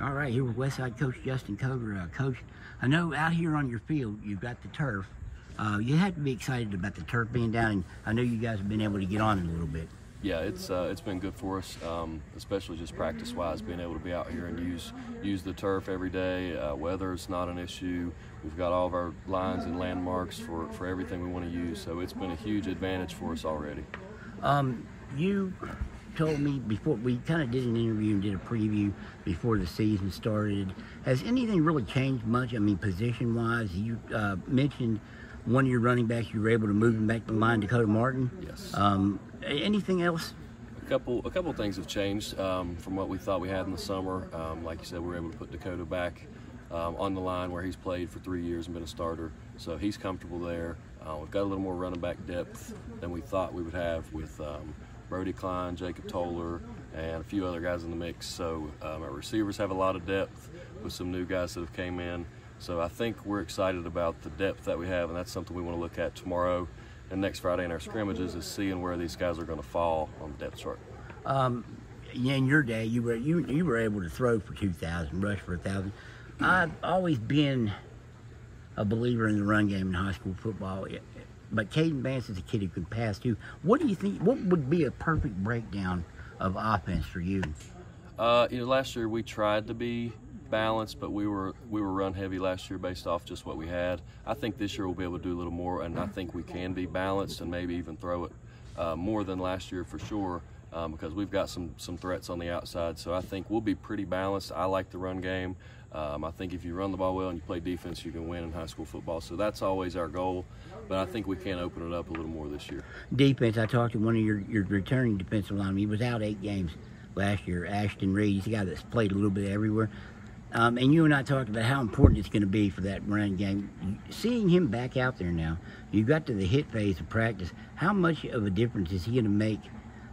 All right, here with Westside Coach Justin Cogar. Coach, I know out here on your field you've got the turf. You have to be excited about the turf being down, and I know you guys have been able to get on it a little bit. Yeah, it's been good for us, especially just practice-wise, being able to be out here and use the turf every day. Weather is not an issue. We've got all of our lines and landmarks for everything we want to use, so it's been a huge advantage for us already. You told me before we kind of did an interview and did a preview before the season started. Has anything really changed much? I mean, position-wise, you mentioned one of your running backs, you were able to move him back to the line, Dakota Martin. Yes. Anything else? A couple things have changed from what we thought we had in the summer. Like you said, we were able to put Dakota back on the line where he's played for 3 years and been a starter, so he's comfortable there. We've got a little more running back depth than we thought we would have with Brody Klein, Jacob Toller, and a few other guys in the mix. So our receivers have a lot of depth with some new guys that have came in. So I think we're excited about the depth that we have, and that's something we want to look at tomorrow and next Friday in our scrimmages, is seeing where these guys are going to fall on the depth chart. In your day, you were able to throw for 2,000, rush for 1,000. I've always been a believer in the run game in high school football. But Caden Vance is a kid who can pass too. What do you think? What would be a perfect breakdown of offense for you? Last year we tried to be balanced, but we were run heavy last year based off just what we had. I think this year we'll be able to do a little more, and I think we can be balanced and maybe even throw it more than last year for sure, because we've got some threats on the outside. So I think we'll be pretty balanced. I like the run game. I think if you run the ball well and you play defense, you can win in high school football. So that's always our goal, but I think we can open it up a little more this year. Defense, I talked to one of your returning defensive linemen. He was out 8 games last year, Ashton Reed. He's a guy that's played a little bit everywhere. And you and I talked about how important it's going to be for that run game. Seeing him back out there now, you got to the hit phase of practice. How much of a difference is he going to make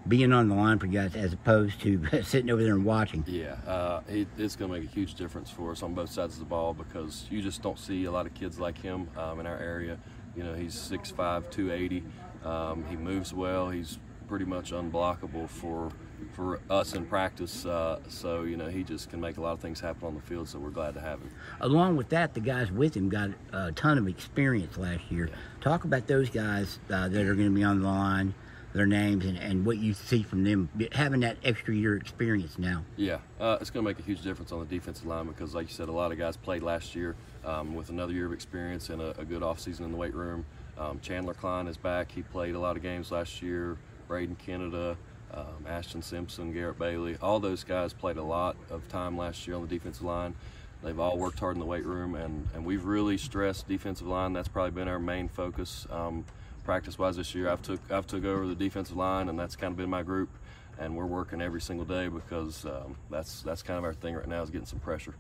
being on the line for guys as opposed to sitting over there and watching? Yeah, it's going to make a huge difference for us on both sides of the ball, because you just don't see a lot of kids like him in our area. You know, he's 6'5", 280. He moves well. He's pretty much unblockable for us in practice. So, you know, he just can make a lot of things happen on the field, so we're glad to have him. Along with that, the guys with him got a ton of experience last year. Yeah. Talk about those guys that are going to be on the line, their names, and what you see from them having that extra year experience now. Yeah, it's going to make a huge difference on the defensive line, because like you said, a lot of guys played last year with another year of experience and a good offseason in the weight room. Chandler Klein is back. He played a lot of games last year. Braden Canada, Ashton Simpson, Garrett Bailey, all those guys played a lot of time last year on the defensive line. They've all worked hard in the weight room, and we've really stressed defensive line. That's probably been our main focus practice-wise this year. I've took over the defensive line, and that's kind of been my group, and we're working every single day, because that's kind of our thing right now, is getting some pressure.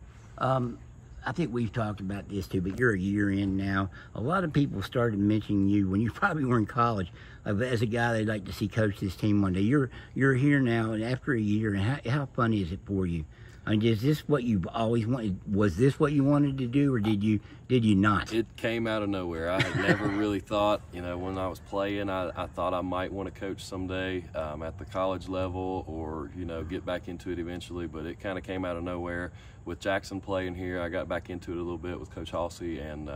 I think we've talked about this too, but you're a year in now. A lot of people started mentioning you when you probably were in college as a guy they'd like to see coach this team one day. You're here now, and after a year, and how fun is it for you? I mean, is this what you've always wanted? Was this what you wanted to do, or did you not? It came out of nowhere. I had never really thought, you know, when I was playing, I thought I might want to coach someday at the college level, or, you know, get back into it eventually, but it kind of came out of nowhere. With Jackson playing here, I got back into it a little bit with Coach Halsey, and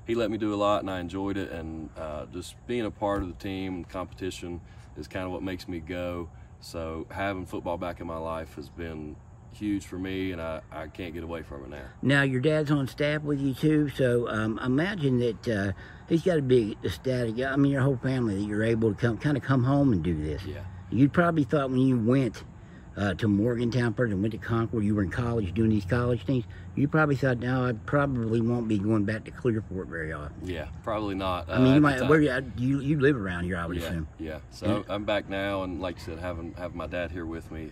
he let me do a lot, and I enjoyed it, and just being a part of the team and competition is kind of what makes me go. So having football back in my life has been huge for me, and I can't get away from it now. Now, your dad's on staff with you too, so imagine that he's got to be ecstatic. I mean, your whole family, that you're able to come home and do this. Yeah. You probably thought when you went to Morgantown first and went to Concord, you were in college doing these college things, you probably thought, no, I probably won't be going back to Clearport very often. Yeah, probably not. I mean, you might. You live around here, I would assume. Yeah. So I'm back now, and like you said, having my dad here with me.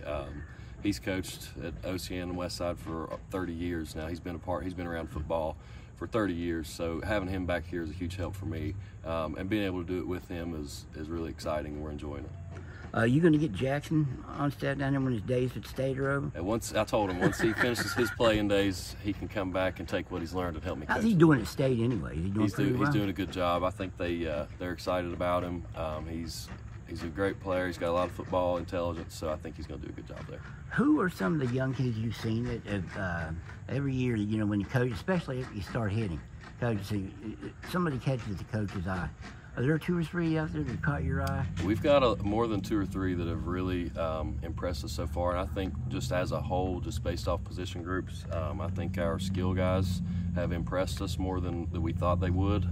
He's coached at OCN and Westside for 30 years now. He's been around football for 30 years. So having him back here is a huge help for me. And being able to do it with him is really exciting, and we're enjoying it. You going to get Jackson on staff down there when his days at State are over? And I told him once he finishes his playing days, he can come back and take what he's learned and help me coach. How's he doing at State anyway? Is he doing pretty well? He's doing a good job. I think they're excited about him. He's He's a great player. He's got a lot of football intelligence, so I think he's going to do a good job there. Who are some of the young kids you've seen that have, every year, you know, when you coach, especially if you start hitting, somebody catches the coach's eye. Are there 2 or 3 out there that caught your eye? We've got more than 2 or 3 that have really impressed us so far, and I think just as a whole, just based off position groups, I think our skill guys have impressed us more than we thought they would.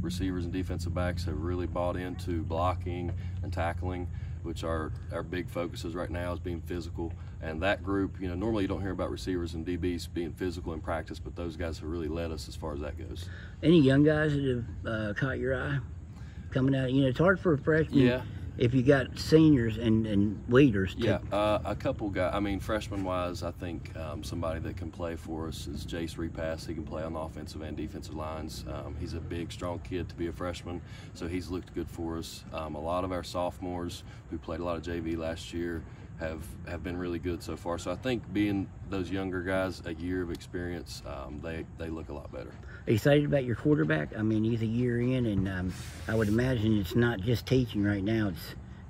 Receivers and defensive backs have really bought into blocking and tackling, which are our big focuses right now, is being physical. And that group, you know, normally you don't hear about receivers and DBs being physical in practice, but those guys have really led us as far as that goes. Any young guys that have caught your eye coming out? You know, it's hard for a freshman. Yeah. If you got seniors and leaders. Yeah, a couple guys. I mean, freshman-wise, I think somebody that can play for us is Jace Repass. He can play on the offensive and defensive lines. He's a big, strong kid to be a freshman, so he's looked good for us. A lot of our sophomores who played a lot of JV last year have been really good so far. So I think being those younger guys, a year of experience, they look a lot better. Are you excited about your quarterback? I mean, he's a year in, and I would imagine it's not just teaching right now.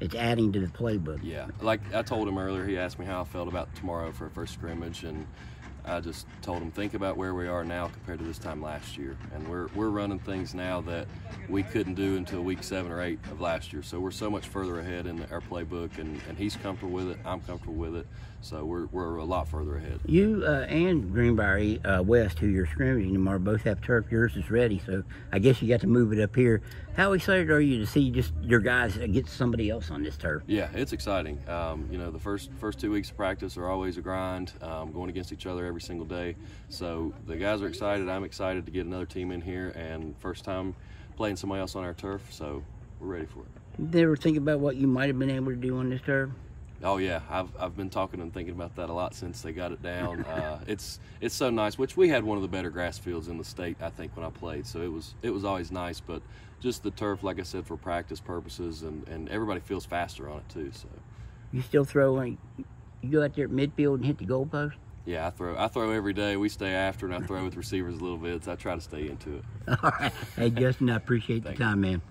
It's adding to the playbook. Yeah, like I told him earlier, he asked me how I felt about tomorrow for a first scrimmage, and I just told him, think about where we are now compared to this time last year. And we're running things now that we couldn't do until week 7 or 8 of last year. So we're so much further ahead in our playbook, and he's comfortable with it. I'm comfortable with it. So we're a lot further ahead. You and Greenbrier West, who you're scrimmaging tomorrow, both have turf. Yours is ready, so I guess you got to move it up here. How excited are you to see just your guys get somebody else on this turf? Yeah, it's exciting. You know, the first 2 weeks of practice are always a grind, going against each other every single day. So the guys are excited. I'm excited to get another team in here, and first time playing somebody else on our turf, so we're ready for it. Did you ever think about what you might have been able to do on this turf? Oh yeah, I've been talking and thinking about that a lot since they got it down. It's so nice. Which we had one of the better grass fields in the state, I think, when I played. So it was always nice. But just the turf, like I said, for practice purposes, and everybody feels faster on it too. So you still throw? You go out there at midfield and hit the goalpost? Yeah, I throw every day. We stay after, and I throw with receivers a little bit. So I try to stay into it. All right. Hey, Justin, I appreciate the time, man.